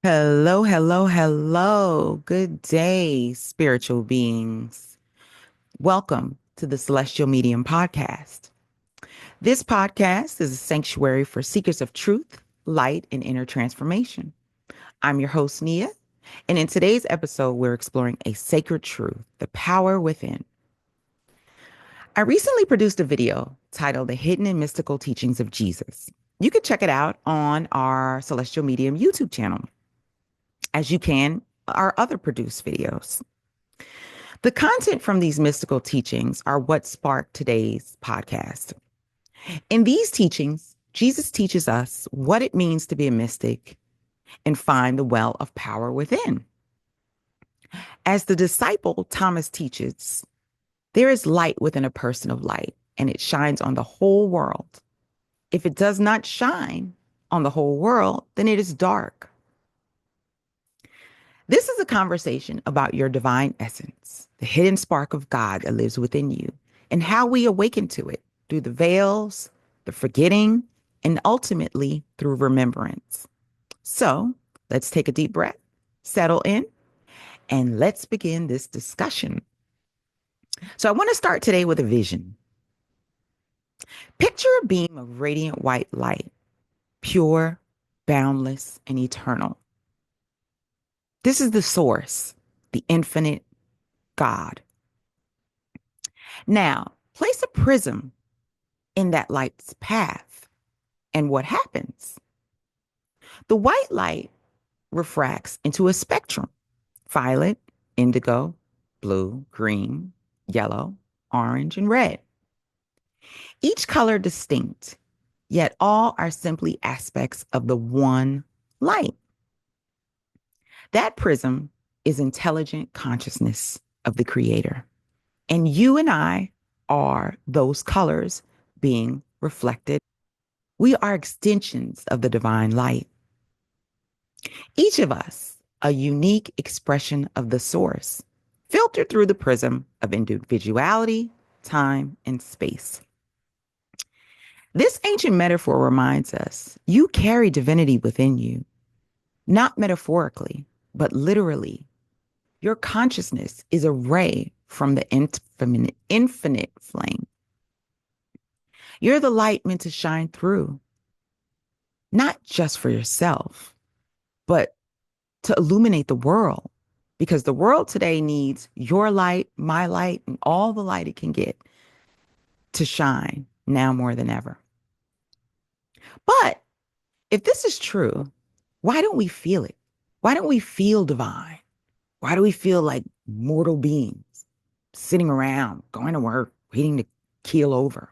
Hello, hello, hello. Good day, spiritual beings. Welcome to the Celestial Medium Podcast. This podcast is a sanctuary for seekers of truth, light, and inner transformation. I'm your host, Nia, and in today's episode, we're exploring a sacred truth, the power within. I recently produced a video titled The Hidden and Mystical Teachings of Jesus. You can check it out on our Celestial Medium YouTube channel, as you can our other produced videos. The content from these mystical teachings are what sparked today's podcast. In these teachings, Jesus teaches us what it means to be a mystic and find the well of power within. As the disciple Thomas teaches, there is light within a person of light, and it shines on the whole world. If it does not shine on the whole world, then it is dark. This is a conversation about your divine essence, the hidden spark of God that lives within you, and how we awaken to it through the veils, the forgetting, and ultimately through remembrance. So let's take a deep breath, settle in, and let's begin this discussion. So I want to start today with a vision. Picture a beam of radiant white light, pure, boundless, and eternal. This is the source, the infinite God. Now, place a prism in that light's path, and what happens? The white light refracts into a spectrum: violet, indigo, blue, green, yellow, orange, and red. Each color distinct, yet all are simply aspects of the one light. That prism is intelligent consciousness of the Creator. And you and I are those colors being reflected. We are extensions of the divine light. Each of us, a unique expression of the source, filtered through the prism of individuality, time, and space. This ancient metaphor reminds us you carry divinity within you, not metaphorically, but literally. Your consciousness is a ray from the infinite flame. You're the light meant to shine through, not just for yourself, but to illuminate the world. Because the world today needs your light, my light, and all the light it can get to shine now more than ever. But if this is true, why don't we feel it? Why don't we feel divine? Why do we feel like mortal beings sitting around, going to work, waiting to keel over?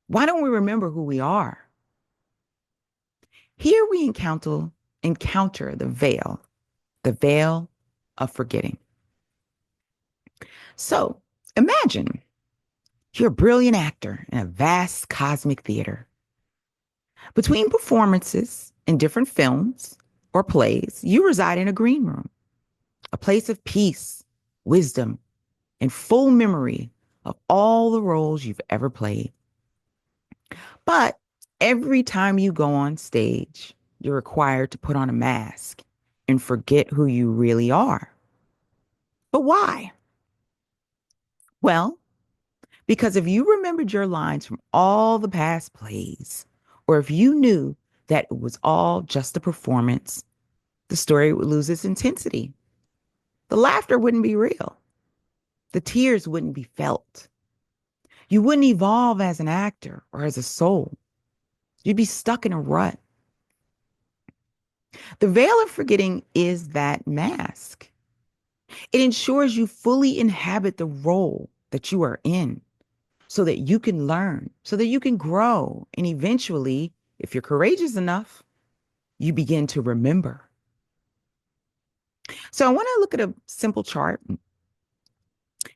Why don't we remember who we are? Here we encounter the veil of forgetting. So imagine you're a brilliant actor in a vast cosmic theater. Between performances in different films or plays, you reside in a green room, a place of peace, wisdom, and full memory of all the roles you've ever played. But every time you go on stage, you're required to put on a mask and forget who you really are. But why? Well, because if you remembered your lines from all the past plays, or if you knew that it was all just a performance, the story would lose its intensity. The laughter wouldn't be real. The tears wouldn't be felt. You wouldn't evolve as an actor or as a soul. You'd be stuck in a rut. The veil of forgetting is that mask. It ensures you fully inhabit the role that you are in so that you can learn, so that you can grow. And eventually, if you're courageous enough, you begin to remember. So I want to look at a simple chart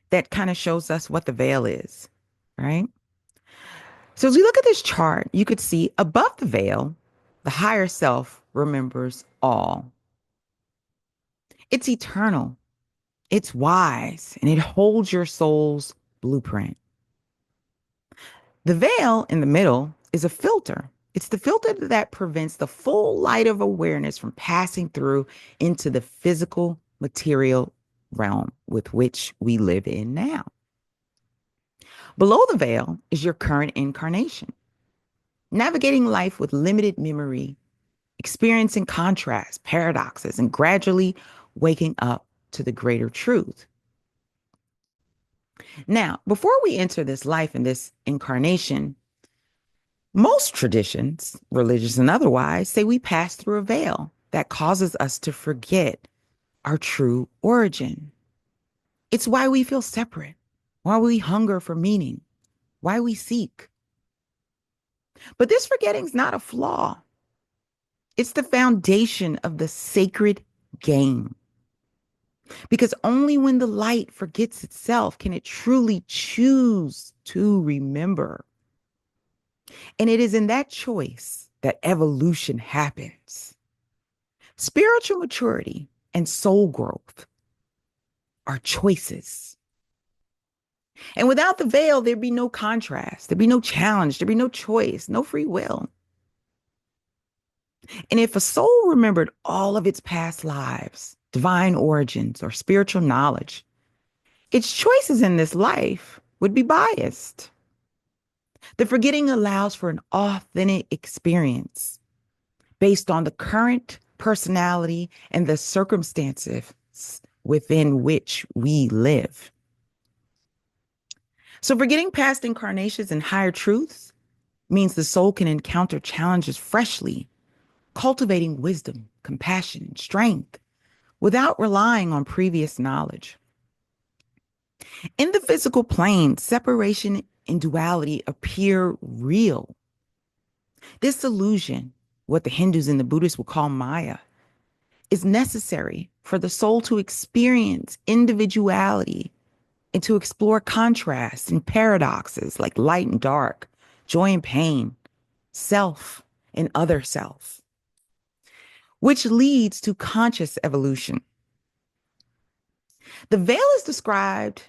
that kind of shows us what the veil is, right? So as we look at this chart, you could see above the veil, the higher self remembers all. It's eternal, it's wise, and it holds your soul's blueprint. The veil in the middle is a filter. It's the filter that prevents the full light of awareness from passing through into the physical material realm with which we live in now. Below the veil is your current incarnation, navigating life with limited memory, experiencing contrasts, paradoxes, and gradually waking up to the greater truth. Now, before we enter this life and this incarnation, most traditions, religious and otherwise, say we pass through a veil that causes us to forget our true origin. It's why we feel separate, why we hunger for meaning, why we seek. But this forgetting's not a flaw. It's the foundation of the sacred game. Because only when the light forgets itself can it truly choose to remember. And it is in that choice that evolution happens. Spiritual maturity and soul growth are choices. And without the veil, there'd be no contrast, there'd be no challenge, there'd be no choice, no free will. And if a soul remembered all of its past lives, divine origins, or spiritual knowledge, its choices in this life would be biased. The forgetting allows for an authentic experience based on the current personality and the circumstances within which we live. So, forgetting past incarnations and higher truths means the soul can encounter challenges freshly, cultivating wisdom, compassion, strength without relying on previous knowledge. In the physical plane, separation and duality appear real. This illusion, what the Hindus and the Buddhists will call Maya, is necessary for the soul to experience individuality and to explore contrasts and paradoxes like light and dark, joy and pain, self and other self, which leads to conscious evolution. The veil is described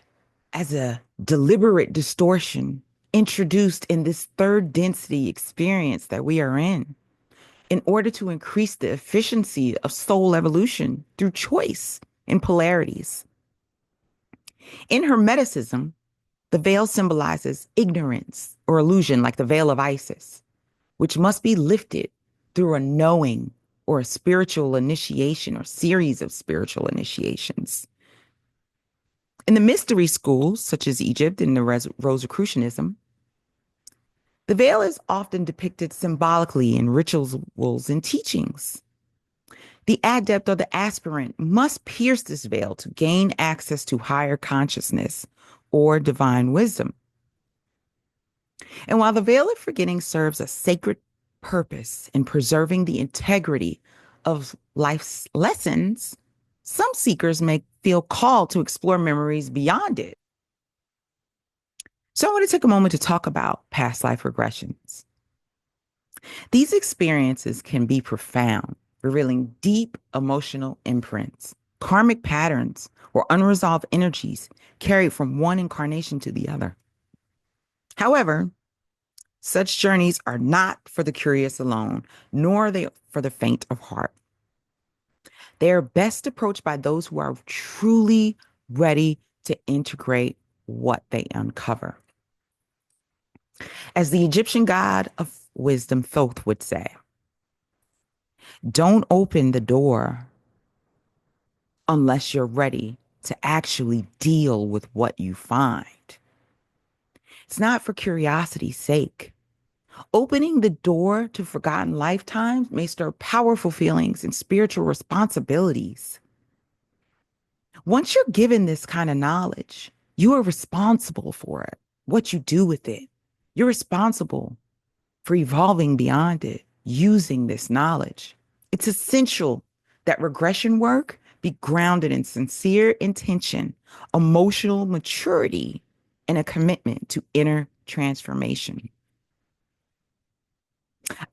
as a deliberate distortion introduced in this third density experience that we are in order to increase the efficiency of soul evolution through choice and polarities. In Hermeticism, the veil symbolizes ignorance or illusion, like the veil of Isis, which must be lifted through a knowing or a spiritual initiation or series of spiritual initiations. In the mystery schools, such as Egypt and the Rosicrucianism, the veil is often depicted symbolically in rituals and teachings. The adept or the aspirant must pierce this veil to gain access to higher consciousness or divine wisdom. And while the veil of forgetting serves a sacred purpose in preserving the integrity of life's lessons, some seekers may feel called to explore memories beyond it. So I want to take a moment to talk about past life regressions. These experiences can be profound, revealing deep emotional imprints, karmic patterns, or unresolved energies carried from one incarnation to the other. However, such journeys are not for the curious alone, nor are they for the faint of heart. They are best approached by those who are truly ready to integrate what they uncover. As the Egyptian god of wisdom, Thoth, would say, don't open the door unless you're ready to actually deal with what you find. It's not for curiosity's sake. Opening the door to forgotten lifetimes may stir powerful feelings and spiritual responsibilities. Once you're given this kind of knowledge, you are responsible for it, what you do with it. You're responsible for evolving beyond it, using this knowledge. It's essential that regression work be grounded in sincere intention, emotional maturity, and a commitment to inner transformation.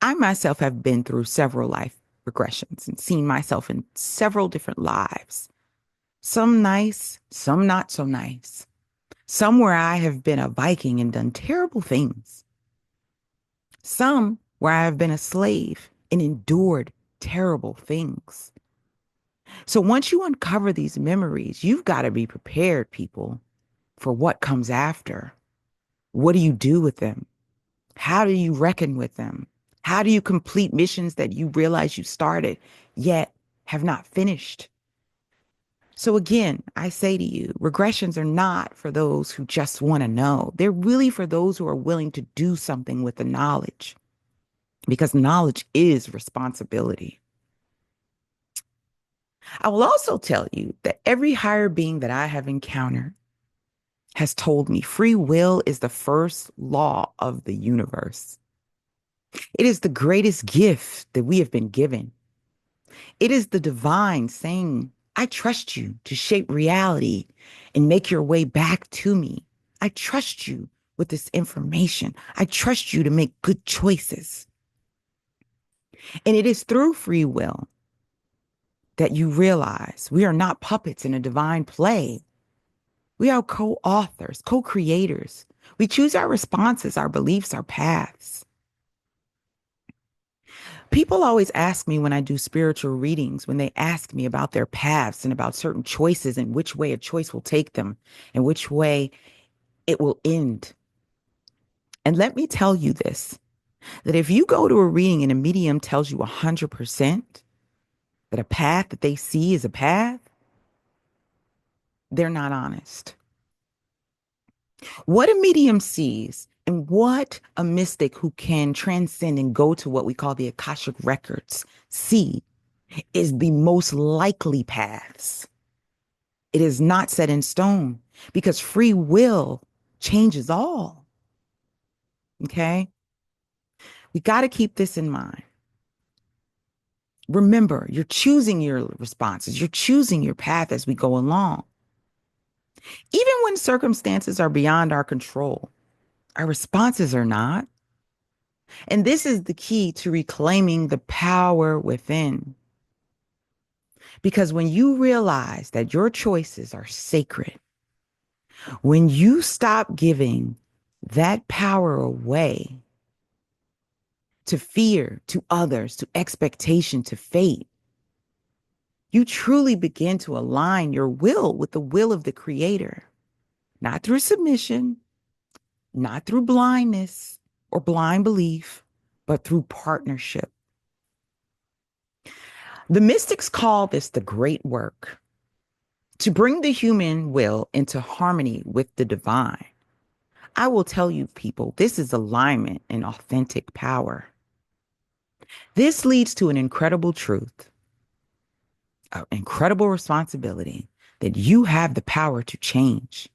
I myself have been through several life regressions and seen myself in several different lives. Some nice, some not so nice. Some where I have been a Viking and done terrible things. Some where I have been a slave and endured terrible things. So once you uncover these memories, you've got to be prepared, people, for what comes after. What do you do with them? How do you reckon with them? How do you complete missions that you realize you started yet have not finished? So again, I say to you, regressions are not for those who just want to know. They're really for those who are willing to do something with the knowledge, because knowledge is responsibility. I will also tell you that every higher being that I have encountered has told me free will is the first law of the universe. It is the greatest gift that we have been given. It is the divine saying, I trust you to shape reality and make your way back to me. I trust you with this information. I trust you to make good choices. And it is through free will that you realize we are not puppets in a divine play. We are co-authors, co-creators. We choose our responses, our beliefs, our paths. People always ask me when I do spiritual readings, when they ask me about their paths and about certain choices and which way a choice will take them and which way it will end. And let me tell you this, that if you go to a reading and a medium tells you 100% that a path that they see is a path, they're not honest. What a medium sees and what a mystic who can transcend and go to what we call the Akashic records see is the most likely paths. It is not set in stone because free will changes all. Okay? We got to keep this in mind. Remember, you're choosing your responses. You're choosing your path as we go along. Even when circumstances are beyond our control, our responses are not. And this is the key to reclaiming the power within. Because when you realize that your choices are sacred, when you stop giving that power away to fear, to others, to expectation, to fate, you truly begin to align your will with the will of the Creator, not through submission, not through blindness or blind belief, but through partnership. The mystics call this the great work, to bring the human will into harmony with the divine. I will tell you, people, this is alignment and authentic power. This leads to an incredible truth, an incredible responsibility that you have the power to change.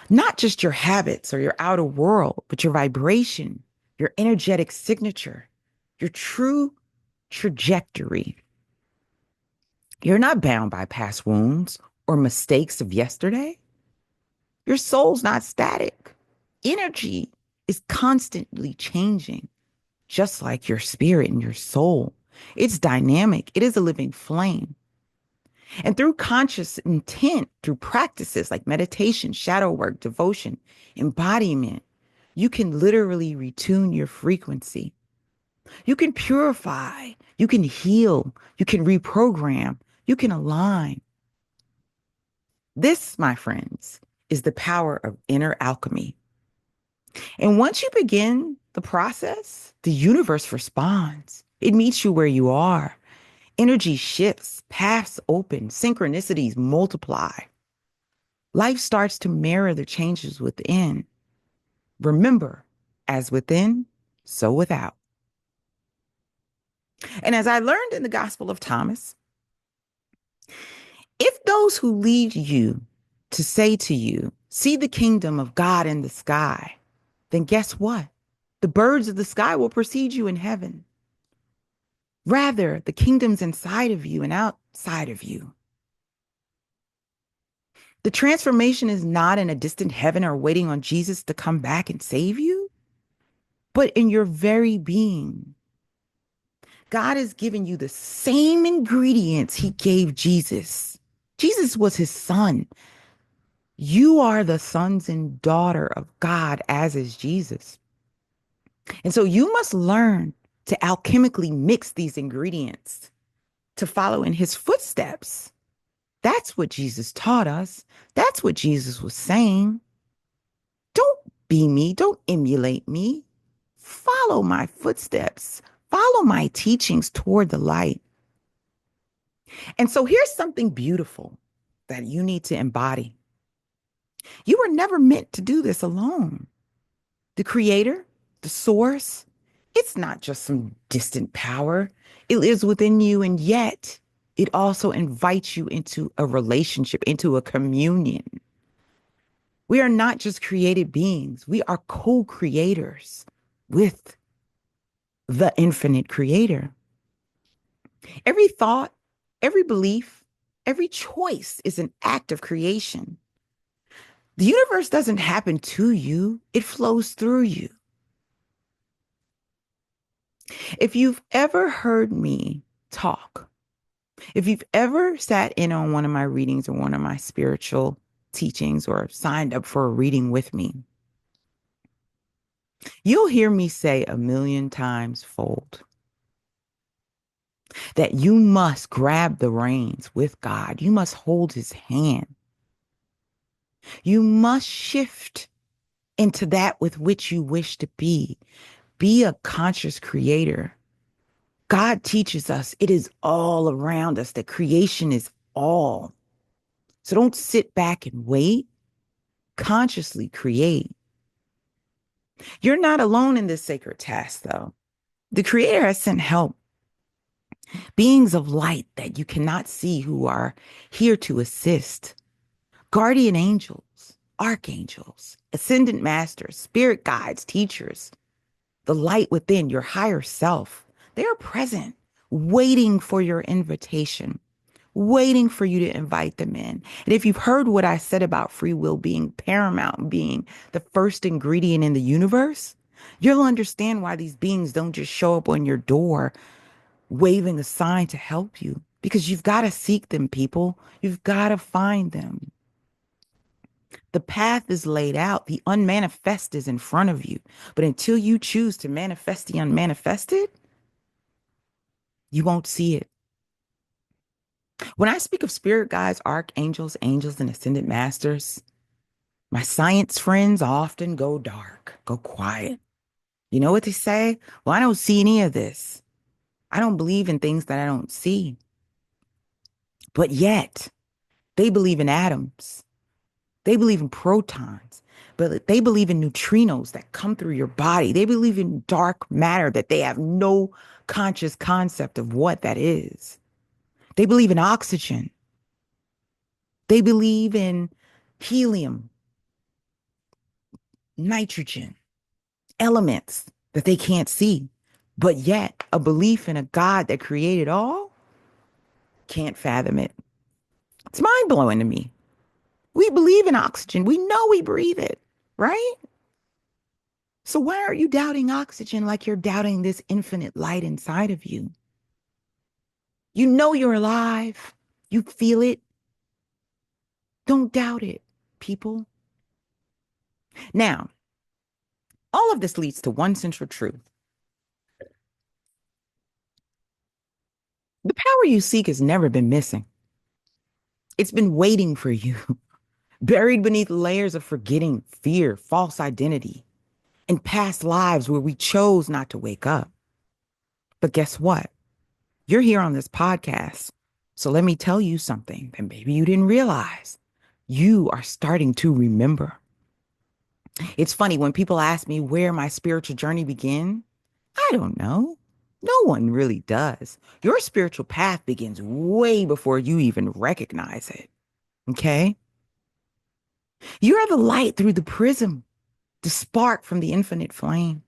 Not just your habits or your outer world, but your vibration, your energetic signature, your true trajectory. You're not bound by past wounds or mistakes of yesterday. Your soul's not static. Energy is constantly changing, just like your spirit and your soul. It's dynamic. It is a living flame. And through conscious intent, through practices like meditation, shadow work, devotion, embodiment, you can literally retune your frequency. You can purify, you can heal, you can reprogram, you can align. This, my friends, is the power of inner alchemy. And once you begin the process, the universe responds. It meets you where you are. Energy shifts, paths open, synchronicities multiply. Life starts to mirror the changes within. Remember, as within, so without. And as I learned in the Gospel of Thomas, if those who lead you to say to you, see the kingdom of God in the sky, then guess what? The birds of the sky will precede you in heaven. Rather, the kingdom's inside of you and outside of you. The transformation is not in a distant heaven or waiting on Jesus to come back and save you, but in your very being. God has given you the same ingredients he gave Jesus. Jesus was his son. You are the sons and daughter of God, as is Jesus. And so you must learn to alchemically mix these ingredients to follow in his footsteps. That's what Jesus taught us. That's what Jesus was saying. Don't be me. Don't emulate me. Follow my footsteps. Follow my teachings toward the light. And so here's something beautiful that you need to embody. You were never meant to do this alone. The creator, the source, it's not just some distant power. It lives within you, and yet it also invites you into a relationship, into a communion. We are not just created beings, we are co creators with the infinite creator. Every thought, every belief, every choice is an act of creation. The universe doesn't happen to you, it flows through you. If you've ever heard me talk, if you've ever sat in on one of my readings or one of my spiritual teachings or signed up for a reading with me, you'll hear me say a million times fold that you must grab the reins with God. You must hold his hand. You must shift into that with which you wish to be. Be a conscious creator. God teaches us it is all around us, that creation is all. So don't sit back and wait. Consciously create. You're not alone in this sacred task, though. The Creator has sent help, beings of light that you cannot see who are here to assist, guardian angels, archangels, ascendant masters, spirit guides, teachers, the light within your higher self. They are present, waiting for your invitation, waiting for you to invite them in. And if you've heard what I said about free will being paramount, being the first ingredient in the universe, you'll understand why these beings don't just show up on your door waving a sign to help you, because you've got to seek them, people. You've got to find them. The path is laid out. The unmanifest is in front of you. But until you choose to manifest the unmanifested, you won't see it. When I speak of spirit guides, archangels, angels, and ascended masters, my science friends often go dark, go quiet. You know what they say? Well, I don't see any of this. I don't believe in things that I don't see. But yet, they believe in atoms. They believe in protons, but they believe in neutrinos that come through your body. They believe in dark matter that they have no conscious concept of what that is. They believe in oxygen. They believe in helium, nitrogen, elements that they can't see. But yet, a belief in a God that created all can't fathom it. It's mind blowing to me. We believe in oxygen. We know we breathe it, right? So why are you doubting oxygen like you're doubting this infinite light inside of you? You know you're alive. You feel it. Don't doubt it, people. Now, all of this leads to one central truth. The power you seek has never been missing. It's been waiting for you, buried beneath layers of forgetting, fear, false identity, and past lives where we chose not to wake up. But guess what? You're here on this podcast. So let me tell you something that maybe you didn't realize. You are starting to remember. It's funny when people ask me where my spiritual journey began. I don't know. No one really does. Your spiritual path begins way before you even recognize it. Okay? You are the light through the prism, the spark from the infinite flame.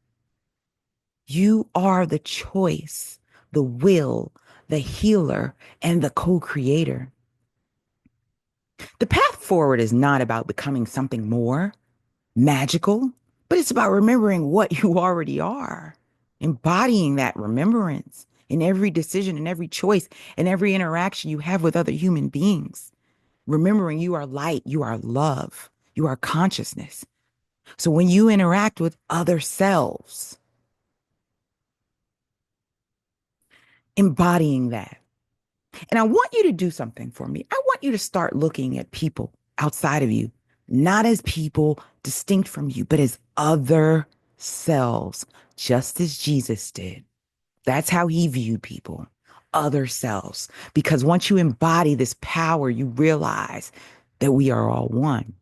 You are the choice, the will, the healer, and the co-creator. The path forward is not about becoming something more magical, but it's about remembering what you already are, embodying that remembrance in every decision, in every choice, in every interaction you have with other human beings. Remembering you are light, you are love, you are consciousness. So when you interact with other selves, embodying that. And I want you to do something for me. I want you to start looking at people outside of you, not as people distinct from you, but as other selves, just as Jesus did. That's how he viewed people, other selves. Because once you embody this power, you realize that we are all one.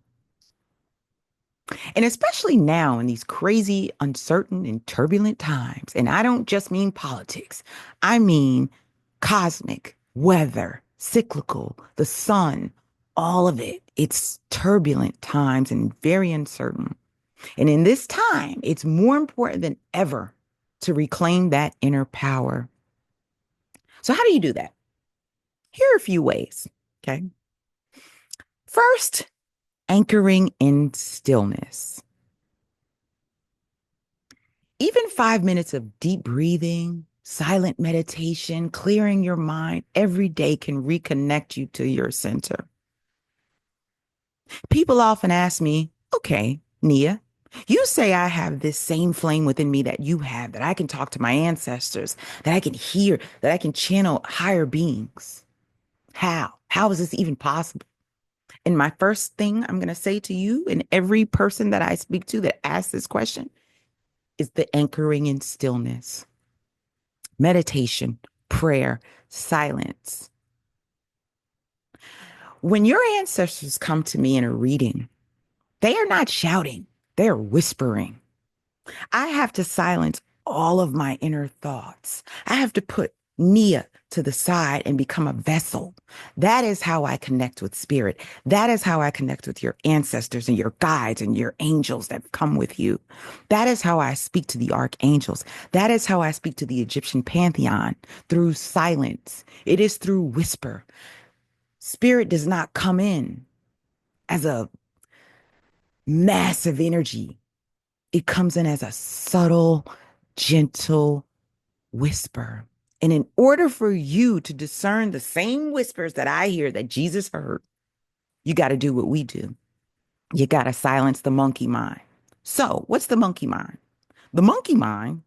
And especially now in these crazy, uncertain, and turbulent times. And I don't just mean politics, I mean cosmic, weather, cyclical, the sun, all of it. It's turbulent times and very uncertain. And in this time, it's more important than ever to reclaim that inner power. So, how do you do that? Here are a few ways. Okay. First, anchoring in stillness. Even 5 minutes of deep breathing, silent meditation, clearing your mind every day can reconnect you to your center. People often ask me, okay, Nia, you say I have this same flame within me that you have, that I can talk to my ancestors, that I can hear, that I can channel higher beings. How? How is this even possible? And my first thing I'm going to say to you and every person that I speak to that asks this question is the anchoring in stillness, meditation, prayer, silence. When your ancestors come to me in a reading, they are not shouting, they're whispering. I have to silence all of my inner thoughts. I have to put Nia to the side and become a vessel. That is how I connect with spirit. That is how I connect with your ancestors and your guides and your angels that come with you. That is how I speak to the archangels. That is how I speak to the Egyptian pantheon, through silence. It is through whisper. Spirit does not come in as a massive energy. It comes in as a subtle, gentle whisper. And in order for you to discern the same whispers that I hear that Jesus heard, you got to do what we do. You got to silence the monkey mind. So, what's the monkey mind? The monkey mind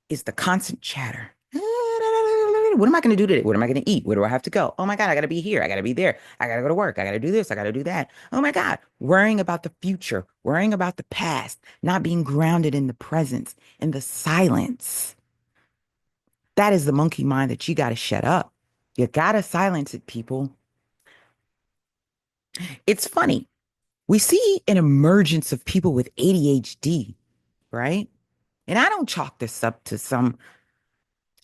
is the constant chatter. What am I going to do today? What am I going to eat? Where do I have to go? Oh my God, I got to be here. I got to be there. I got to go to work. I got to do this. I got to do that. Oh my God, worrying about the future, worrying about the past, not being grounded in the presence, in the silence. That is the monkey mind that you got to shut up. You got to silence it, people. It's funny. We see an emergence of people with ADHD, right? And I don't chalk this up to some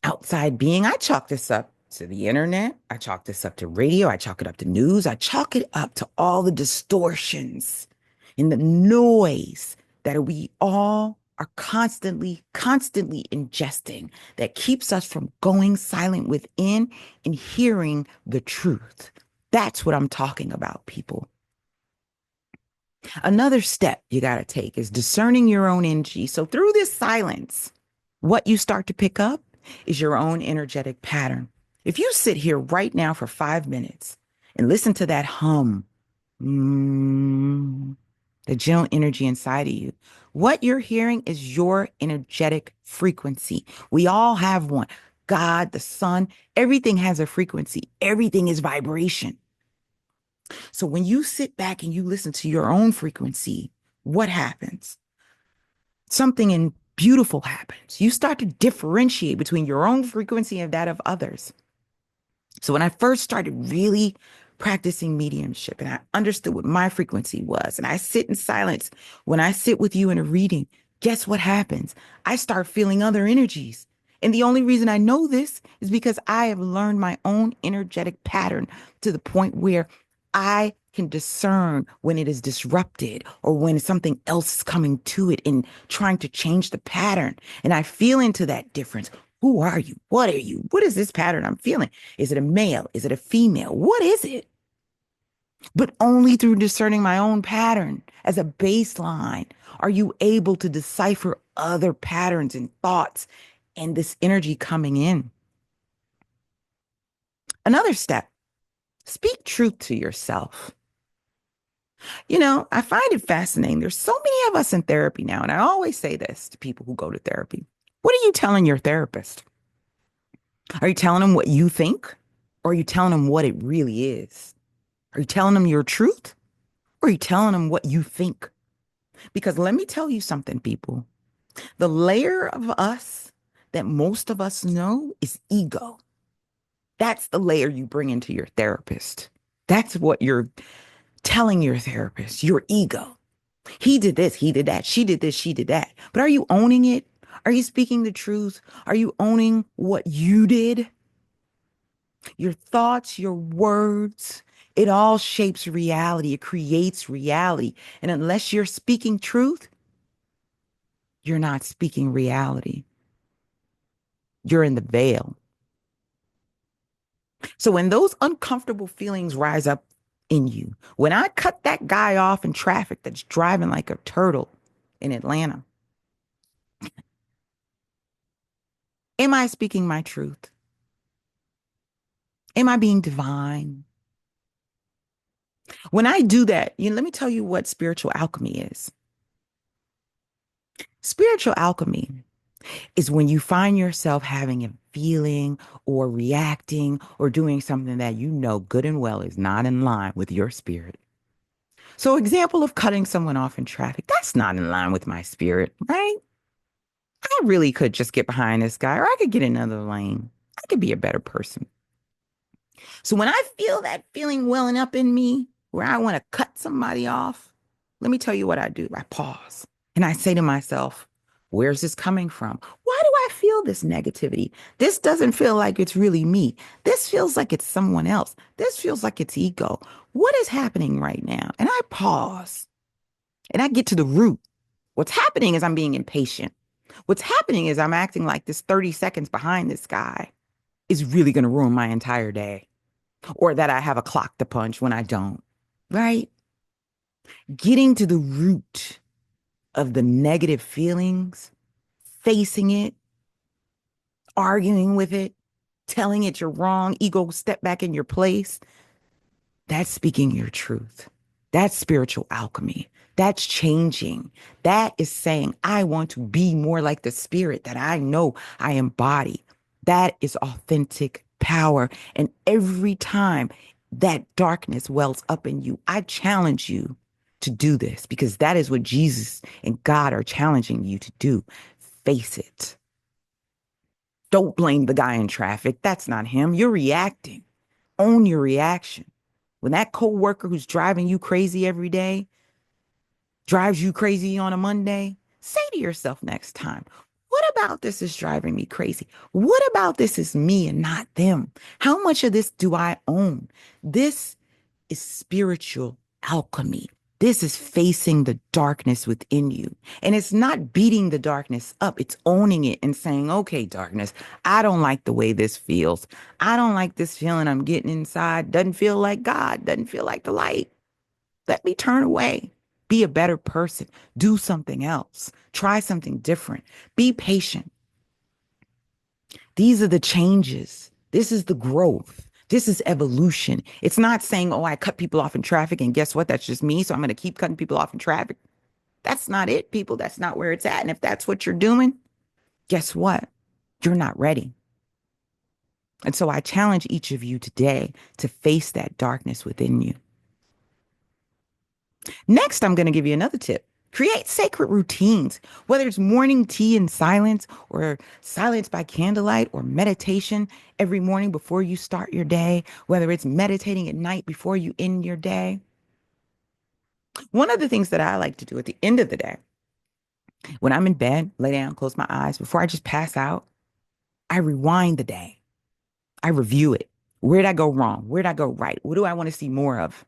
outside being. I chalk this up to the internet. I chalk this up to radio. I chalk it up to news. I chalk it up to all the distortions and the noise that we all are constantly ingesting that keeps us from going silent within and hearing the truth. That's what I'm talking about, people. Another step you got to take is discerning your own energy. So through this silence, what you start to pick up is your own energetic pattern. If you sit here right now for 5 minutes and listen to that hum, the gentle energy inside of you, what you're hearing is your energetic frequency. We all have one. God, the sun, everything has a frequency. Everything is vibration. So when you sit back and you listen to your own frequency, what happens? Something beautiful happens. You start to differentiate between your own frequency and that of others. So when I first started really practicing mediumship and I understood what my frequency was, and I sit in silence, when I sit with you in a reading, guess what happens? I start feeling other energies. And the only reason I know this is because I have learned my own energetic pattern to the point where I can discern when it is disrupted or when something else is coming to it and trying to change the pattern. And I feel into that difference. Who are you? What are you? What is this pattern I'm feeling? Is it a male? Is it a female? What is it? But only through discerning my own pattern as a baseline are you able to decipher other patterns and thoughts and this energy coming in. Another step, speak truth to yourself. You know, I find it fascinating. There's so many of us in therapy now, and I always say this to people who go to therapy. What are you telling your therapist? Are you telling them what you think? Or are you telling them what it really is? Are you telling them your truth? Or are you telling them what you think? Because let me tell you something, people. The layer of us that most of us know is ego. That's the layer you bring into your therapist. That's what you're telling your therapist, your ego. He did this, he did that. She did this, she did that. But are you owning it? Are you speaking the truth? Are you owning what you did? Your thoughts, your words, it all shapes reality. It creates reality. And unless you're speaking truth, you're not speaking reality. You're in the veil. So when those uncomfortable feelings rise up in you, when I cut that guy off in traffic that's driving like a turtle in Atlanta, am I speaking my truth? Am I being divine? When I do that, let me tell you what spiritual alchemy is. Spiritual alchemy is when you find yourself having a feeling or reacting or doing something that you know good and well is not in line with your spirit. So, example of cutting someone off in traffic, that's not in line with my spirit, right? I really could just get behind this guy or I could get another lane. I could be a better person. So when I feel that feeling welling up in me where I want to cut somebody off, let me tell you what I do. I pause and I say to myself, where's this coming from? Why do I feel this negativity? This doesn't feel like it's really me. This feels like it's someone else. This feels like it's ego. What is happening right now? And I pause and I get to the root. What's happening is I'm being impatient. What's happening is I'm acting like this 30 seconds behind this guy is really going to ruin my entire day, or that I have a clock to punch when I don't, right? Getting to the root of the negative feelings, facing it, arguing with it, telling it you're wrong, ego step back in your place. That's speaking your truth. That's spiritual alchemy. That's changing. That is saying, I want to be more like the spirit that I know I embody. That is authentic power. And every time that darkness wells up in you, I challenge you to do this because that is what Jesus and God are challenging you to do. Face it. Don't blame the guy in traffic. That's not him. You're reacting. Own your reaction. When that coworker who's driving you crazy every day drives you crazy on a Monday, say to yourself next time, what about this is driving me crazy? What about this is me and not them? How much of this do I own? This is spiritual alchemy. This is facing the darkness within you. And it's not beating the darkness up. It's owning it and saying, okay, darkness, I don't like the way this feels. I don't like this feeling I'm getting inside. Doesn't feel like God. Doesn't feel like the light. Let me turn away. Be a better person. Do something else. Try something different. Be patient. These are the changes. This is the growth. This is evolution. It's not saying, oh, I cut people off in traffic and guess what? That's just me. So I'm going to keep cutting people off in traffic. That's not it, people. That's not where it's at. And if that's what you're doing, guess what? You're not ready. And so I challenge each of you today to face that darkness within you. Next, I'm going to give you another tip. Create sacred routines, whether it's morning tea in silence or silence by candlelight or meditation every morning before you start your day, whether it's meditating at night before you end your day. One of the things that I like to do at the end of the day, when I'm in bed, lay down, close my eyes, before I just pass out, I rewind the day. I review it. Where did I go wrong? Where did I go right? What do I want to see more of?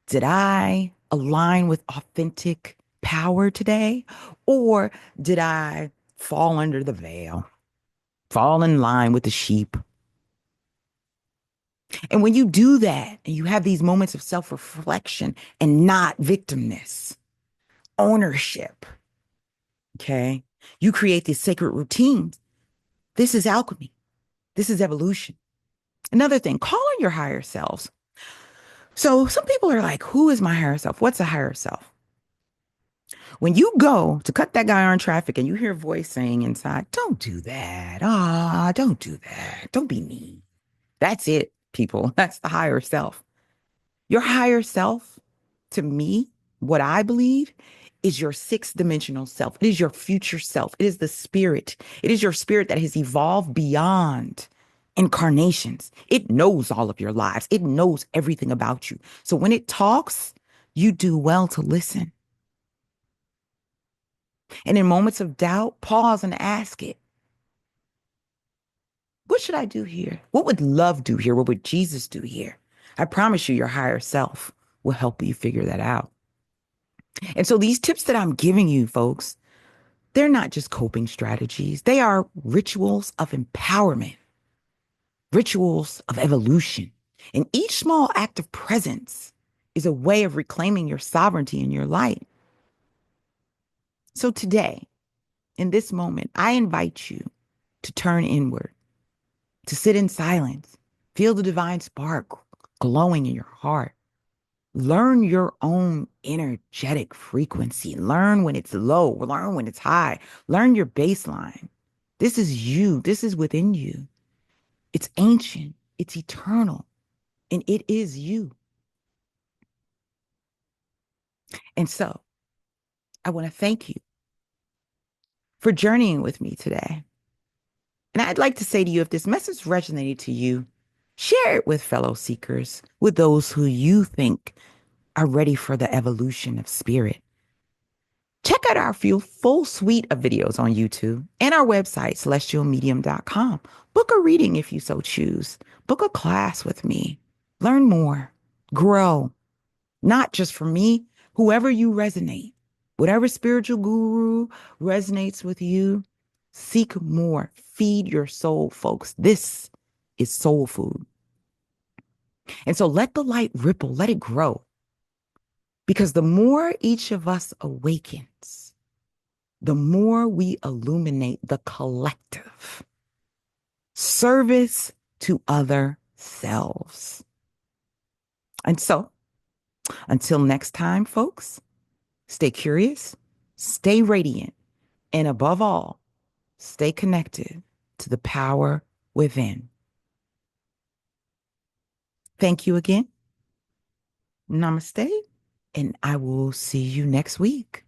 Did I align with authentic power today? Or did I fall under the veil, fall in line with the sheep? And when you do that and you have these moments of self-reflection and not victimness, ownership, okay, you create these sacred routines. This is alchemy. This is evolution. Another thing, call on your higher selves. So some people are like, who is my higher self? What's a higher self? When you go to cut that guy on traffic and you hear a voice saying inside, don't do that. Ah, don't do that. Don't be mean. That's it, people. That's the higher self. Your higher self, to me, what I believe is your sixth dimensional self. It is your future self. It is the spirit. It is your spirit that has evolved beyond incarnations. It knows all of your lives. It knows everything about you. So when it talks, you do well to listen. And in moments of doubt, pause and ask it, what should I do here? What would love do here? What would Jesus do here? I promise you, your higher self will help you figure that out. And so these tips that I'm giving you, folks, they're not just coping strategies. They are rituals of empowerment, rituals of evolution. And each small act of presence is a way of reclaiming your sovereignty in your light. So today, in this moment, I invite you to turn inward, to sit in silence, feel the divine spark glowing in your heart. Learn your own energetic frequency. Learn when it's low, learn when it's high. Learn your baseline. This is you. This is within you. It's ancient, it's eternal, and it is you. And so I want to thank you for journeying with me today. And I'd like to say to you, if this message resonated to you, share it with fellow seekers, with those who you think are ready for the evolution of spirit. Check out our full suite of videos on YouTube and our website, celestialmedium.com. Book a reading if you so choose. Book a class with me. Learn more. Grow. Not just for me, whoever you resonate. Whatever spiritual guru resonates with you, seek more. Feed your soul, folks. This is soul food. And so let the light ripple, let it grow. Because the more each of us awakens, the more we illuminate the collective service to other selves. And so, until next time, folks, stay curious, stay radiant, and above all, stay connected to the power within. Thank you again. Namaste, and I will see you next week.